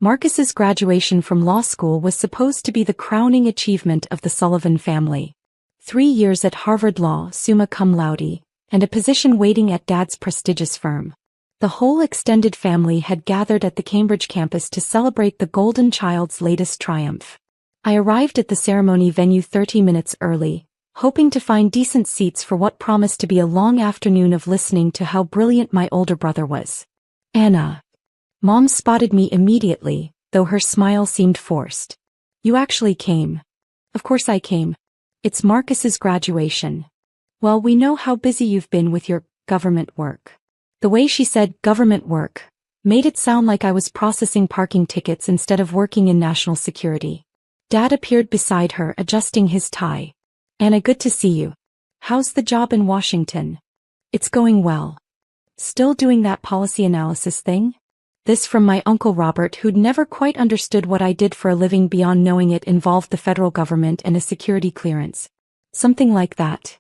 Marcus's graduation from law school was supposed to be the crowning achievement of the Sullivan family. 3 years at Harvard Law summa cum laude, and a position waiting at Dad's prestigious firm. The whole extended family had gathered at the Cambridge campus to celebrate the golden child's latest triumph. I arrived at the ceremony venue 30 minutes early, hoping to find decent seats for what promised to be a long afternoon of listening to how brilliant my older brother was. Anna. Mom spotted me immediately, though her smile seemed forced. You actually came. Of course I came. It's Marcus's graduation. Well, we know how busy you've been with your government work. The way she said government work made it sound like I was processing parking tickets instead of working in national security. Dad appeared beside her, adjusting his tie. Anna, good to see you. How's the job in Washington? It's going well. Still doing that policy analysis thing? This from my Uncle Robert, who'd never quite understood what I did for a living beyond knowing it involved the federal government and a security clearance. Something like that.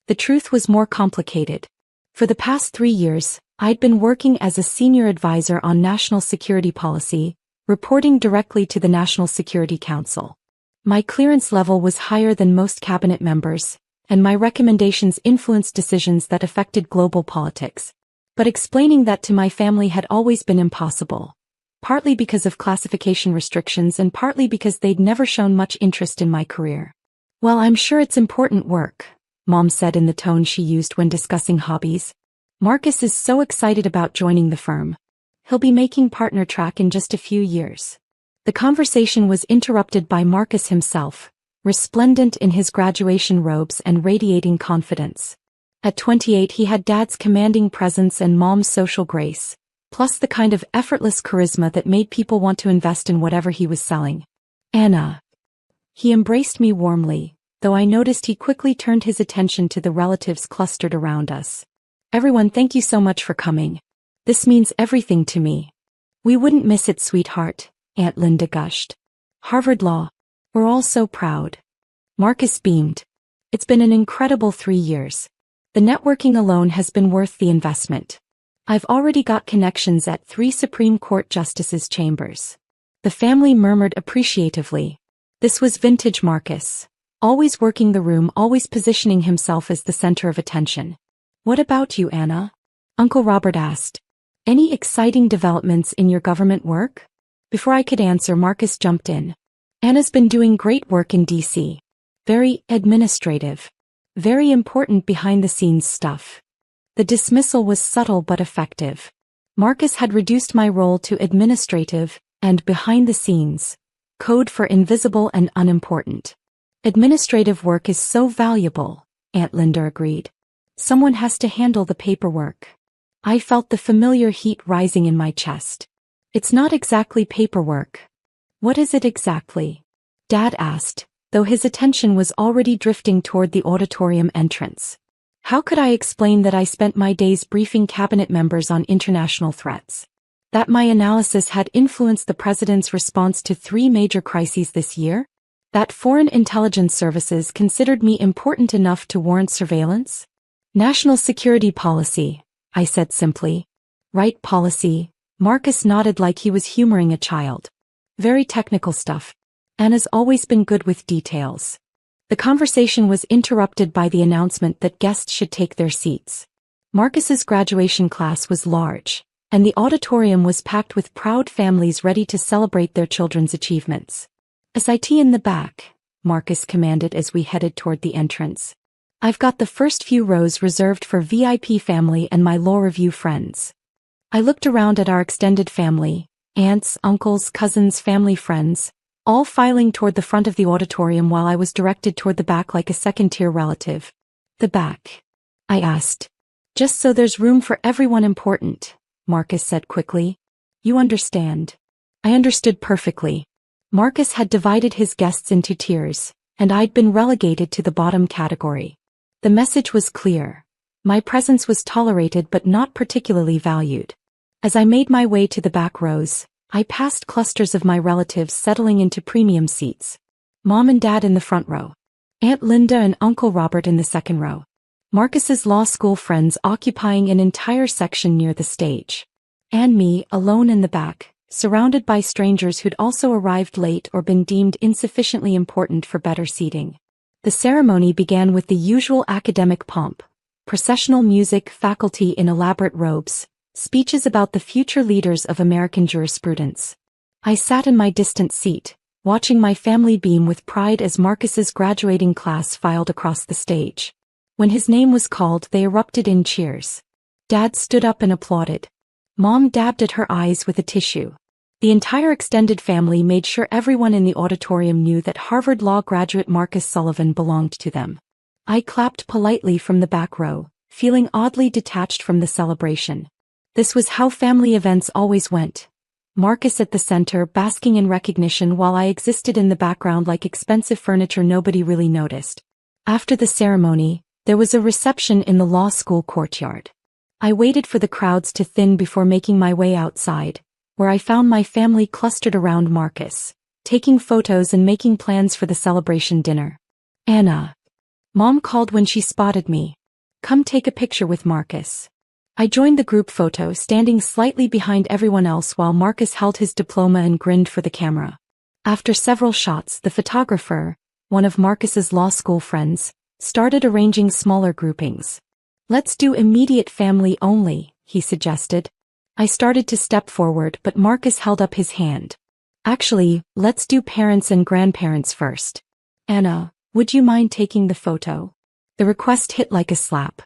The truth was more complicated. For the past 3 years, I'd been working as a senior advisor on national security policy, reporting directly to the National Security Council. My clearance level was higher than most cabinet members, and my recommendations influenced decisions that affected global politics. But explaining that to my family had always been impossible. Partly because of classification restrictions and partly because they'd never shown much interest in my career. Well, I'm sure it's important work, Mom said in the tone she used when discussing hobbies. Marcus is so excited about joining the firm. He'll be making partner track in just a few years. The conversation was interrupted by Marcus himself, resplendent in his graduation robes and radiating confidence. At 28 he had Dad's commanding presence and Mom's social grace, plus the kind of effortless charisma that made people want to invest in whatever he was selling. Anna. He embraced me warmly, though I noticed he quickly turned his attention to the relatives clustered around us. Everyone, thank you so much for coming. This means everything to me. We wouldn't miss it, sweetheart, Aunt Linda gushed. Harvard Law. We're all so proud. Marcus beamed. It's been an incredible 3 years. The networking alone has been worth the investment. I've already got connections at 3 Supreme Court justices' chambers. The family murmured appreciatively. This was vintage Marcus. Always working the room, always positioning himself as the center of attention. What about you, Anna? Uncle Robert asked. Any exciting developments in your government work? Before I could answer, Marcus jumped in. Anna's been doing great work in D.C. Very administrative. Very important behind-the-scenes stuff. The dismissal was subtle but effective. Marcus had reduced my role to administrative and behind-the-scenes, code for invisible and unimportant. Administrative work is so valuable, Aunt Linda agreed. Someone has to handle the paperwork. I felt the familiar heat rising in my chest. It's not exactly paperwork. What is it exactly? Dad asked, though his attention was already drifting toward the auditorium entrance. How could I explain that I spent my days briefing cabinet members on international threats? That my analysis had influenced the president's response to 3 major crises this year? That foreign intelligence services considered me important enough to warrant surveillance? National security policy, I said simply. Right, policy. Marcus nodded like he was humoring a child. Very technical stuff. Anna's always been good with details. The conversation was interrupted by the announcement that guests should take their seats. Marcus's graduation class was large, and the auditorium was packed with proud families ready to celebrate their children's achievements. A seatee in the back, Marcus commanded as we headed toward the entrance. I've got the first few rows reserved for VIP family and my law review friends. I looked around at our extended family, aunts, uncles, cousins, family friends, all filing toward the front of the auditorium while I was directed toward the back like a second-tier relative. The back? I asked. Just so there's room for everyone important, Marcus said quickly. You understand. I understood perfectly. Marcus had divided his guests into tiers, and I'd been relegated to the bottom category. The message was clear. My presence was tolerated but not particularly valued. As I made my way to the back rows, I passed clusters of my relatives settling into premium seats. Mom and Dad in the front row. Aunt Linda and Uncle Robert in the second row. Marcus's law school friends occupying an entire section near the stage. And me, alone in the back, surrounded by strangers who'd also arrived late or been deemed insufficiently important for better seating. The ceremony began with the usual academic pomp: processional music, faculty in elaborate robes, speeches about the future leaders of American jurisprudence. I sat in my distant seat, watching my family beam with pride as Marcus's graduating class filed across the stage. When his name was called, they erupted in cheers. Dad stood up and applauded. Mom dabbed at her eyes with a tissue. The entire extended family made sure everyone in the auditorium knew that Harvard Law graduate Marcus Sullivan belonged to them. I clapped politely from the back row, feeling oddly detached from the celebration. This was how family events always went. Marcus at the center, basking in recognition, while I existed in the background like expensive furniture nobody really noticed. After the ceremony, there was a reception in the law school courtyard. I waited for the crowds to thin before making my way outside, where I found my family clustered around Marcus, taking photos and making plans for the celebration dinner. "Anna," Mom called when she spotted me. "Come take a picture with Marcus." I joined the group photo, standing slightly behind everyone else while Marcus held his diploma and grinned for the camera. After several shots, the photographer, one of Marcus's law school friends, started arranging smaller groupings. "Let's do immediate family only," he suggested. I started to step forward, but Marcus held up his hand. "Actually, let's do parents and grandparents first. Anna, would you mind taking the photo?" The request hit like a slap.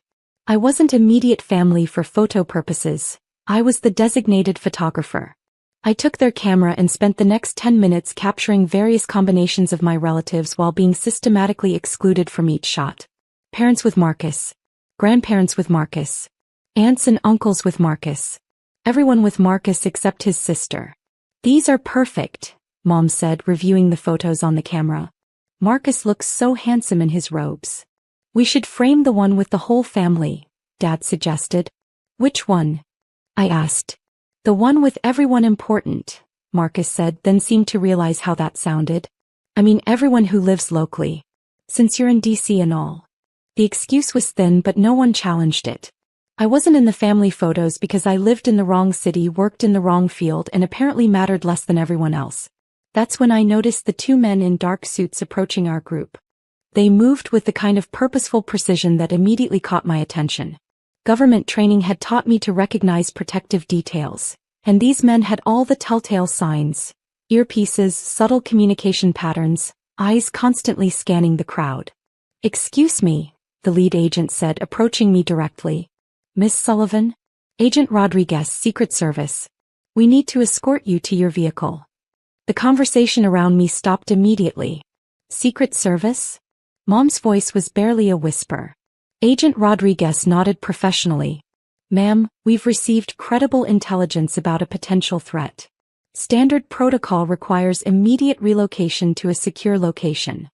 I wasn't immediate family for photo purposes. I was the designated photographer. I took their camera and spent the next 10 minutes capturing various combinations of my relatives while being systematically excluded from each shot. Parents with Marcus. Grandparents with Marcus. Aunts and uncles with Marcus. Everyone with Marcus except his sister. "These are perfect," Mom said, reviewing the photos on the camera. "Marcus looks so handsome in his robes." "We should frame the one with the whole family," Dad suggested. "Which one?" I asked. "The one with everyone important," Marcus said, then seemed to realize how that sounded. "I mean everyone who lives locally. Since you're in DC and all." The excuse was thin, but no one challenged it. I wasn't in the family photos because I lived in the wrong city, worked in the wrong field, and apparently mattered less than everyone else. That's when I noticed the two men in dark suits approaching our group. They moved with the kind of purposeful precision that immediately caught my attention. Government training had taught me to recognize protective details, and these men had all the telltale signs: earpieces, subtle communication patterns, eyes constantly scanning the crowd. "Excuse me," the lead agent said, approaching me directly. "Miss Sullivan? Agent Rodriguez, Secret Service. We need to escort you to your vehicle." The conversation around me stopped immediately. "Secret Service?" Mom's voice was barely a whisper. Agent Rodriguez nodded professionally. "Ma'am, we've received credible intelligence about a potential threat. Standard protocol requires immediate relocation to a secure location."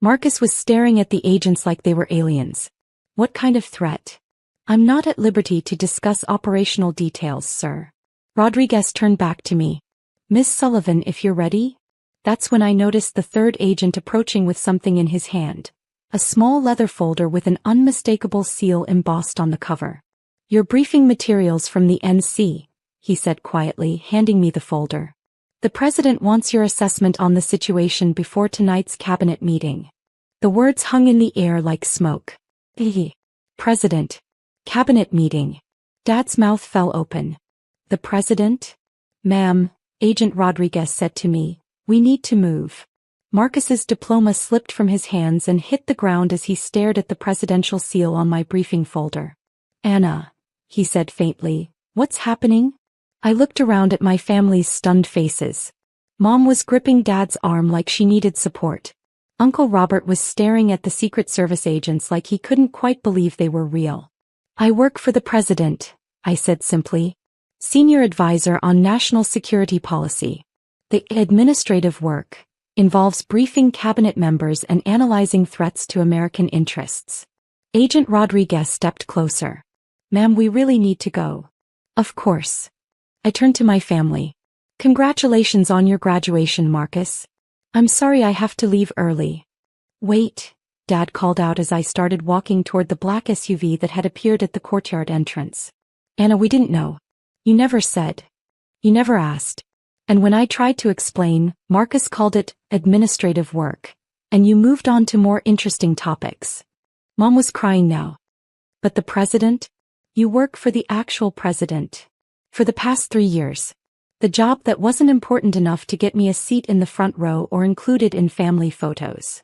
Marcus was staring at the agents like they were aliens. "What kind of threat?" "I'm not at liberty to discuss operational details, sir." Rodriguez turned back to me. "Miss Sullivan, if you're ready." That's when I noticed the third agent approaching with something in his hand. A small leather folder with an unmistakable seal embossed on the cover. "Your briefing materials from the NC," he said quietly, handing me the folder. "The president wants your assessment on the situation before tonight's cabinet meeting." The words hung in the air like smoke. President. Cabinet meeting. Dad's mouth fell open. "The president?" "Ma'am," Agent Rodriguez said to me, "we need to move." Marcus's diploma slipped from his hands and hit the ground as he stared at the presidential seal on my briefing folder. "Anna," he said faintly, "what's happening?" I looked around at my family's stunned faces. Mom was gripping Dad's arm like she needed support. Uncle Robert was staring at the Secret Service agents like he couldn't quite believe they were real. "I work for the president," I said simply. "Senior advisor on national security policy. The administrative work involves briefing cabinet members and analyzing threats to American interests." Agent Rodriguez stepped closer. "Ma'am, we really need to go." "Of course." I turned to my family. "Congratulations on your graduation, Marcus. I'm sorry I have to leave early." "Wait," Dad called out as I started walking toward the black SUV that had appeared at the courtyard entrance. "Anna, we didn't know. You never said. You never asked." And when I tried to explain, Marcus called it administrative work. And you moved on to more interesting topics. Mom was crying now. But the president? You work for the actual president. For the past 3 years. The job that wasn't important enough to get me a seat in the front row or included in family photos.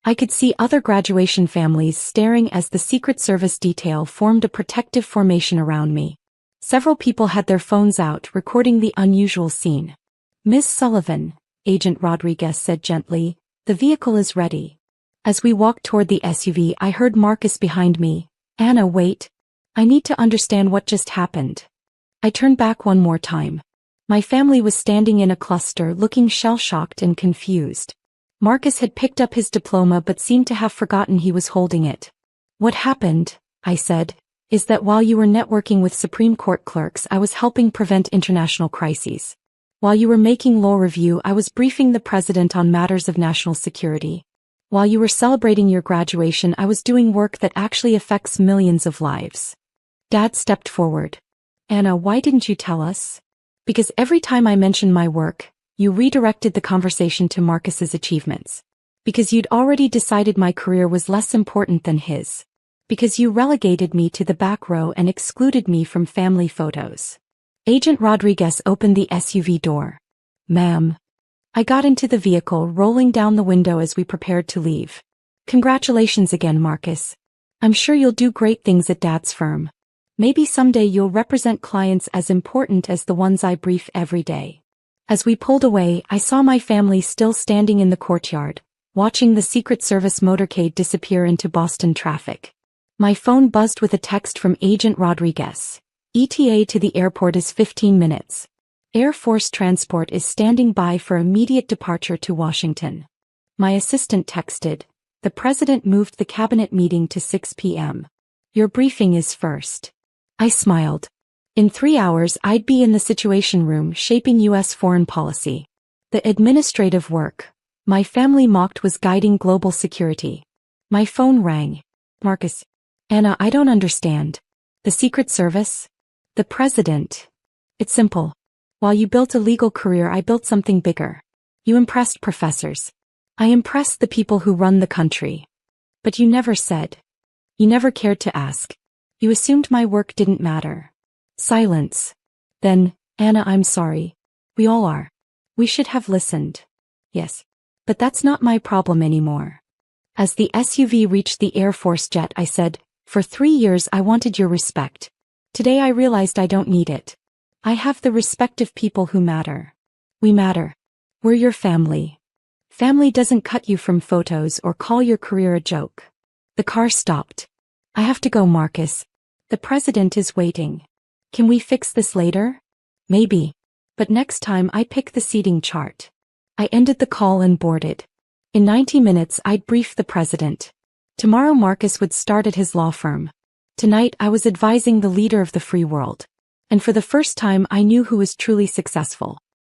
I could see other graduation families staring as the Secret Service detail formed a protective formation around me. Several people had their phones out recording the unusual scene. "Miss Sullivan," Agent Rodriguez said gently, "the vehicle is ready." As we walked toward the SUV, I heard Marcus behind me. "Anna, wait. I need to understand what just happened." I turned back one more time. My family was standing in a cluster looking shell-shocked and confused. Marcus had picked up his diploma but seemed to have forgotten he was holding it. "What happened," I said, "is that while you were networking with Supreme Court clerks, I was helping prevent international crises. While you were making law review, I was briefing the president on matters of national security. While you were celebrating your graduation, I was doing work that actually affects millions of lives." Dad stepped forward. "Anna, why didn't you tell us?" "Because every time I mentioned my work, you redirected the conversation to Marcus's achievements. Because you'd already decided my career was less important than his. Because you relegated me to the back row and excluded me from family photos." Agent Rodriguez opened the SUV door. "Ma'am." I got into the vehicle, rolling down the window as we prepared to leave. "Congratulations again, Marcus. I'm sure you'll do great things at Dad's firm. Maybe someday you'll represent clients as important as the ones I brief every day." As we pulled away, I saw my family still standing in the courtyard, watching the Secret Service motorcade disappear into Boston traffic. My phone buzzed with a text from Agent Rodriguez. "ETA to the airport is 15 minutes. Air Force transport is standing by for immediate departure to Washington." My assistant texted, "The president moved the cabinet meeting to 6 p.m. Your briefing is first." I smiled. In 3 hours I'd be in the Situation Room shaping U.S. foreign policy. The administrative work my family mocked was guiding global security. My phone rang. "Marcus." "Anna, I don't understand." "The Secret Service? The president?" "It's simple. While you built a legal career, I built something bigger. You impressed professors. I impressed the people who run the country. But you never said. You never cared to ask. You assumed my work didn't matter." Silence. Then, "Anna, I'm sorry. We all are. We should have listened." "Yes. But that's not my problem anymore." As the SUV reached the Air Force jet, I said, "For 3 years I wanted your respect. Today I realized I don't need it. I have the respect of people who matter. We matter. We're your family. Family doesn't cut you from photos or call your career a joke." The car stopped. "I have to go, Marcus. The president is waiting. Can we fix this later?" "Maybe. But next time I pick the seating chart." I ended the call and boarded. In 90 minutes I'd brief the president. Tomorrow Marcus would start at his law firm. Tonight I was advising the leader of the free world. And for the first time I knew who was truly successful.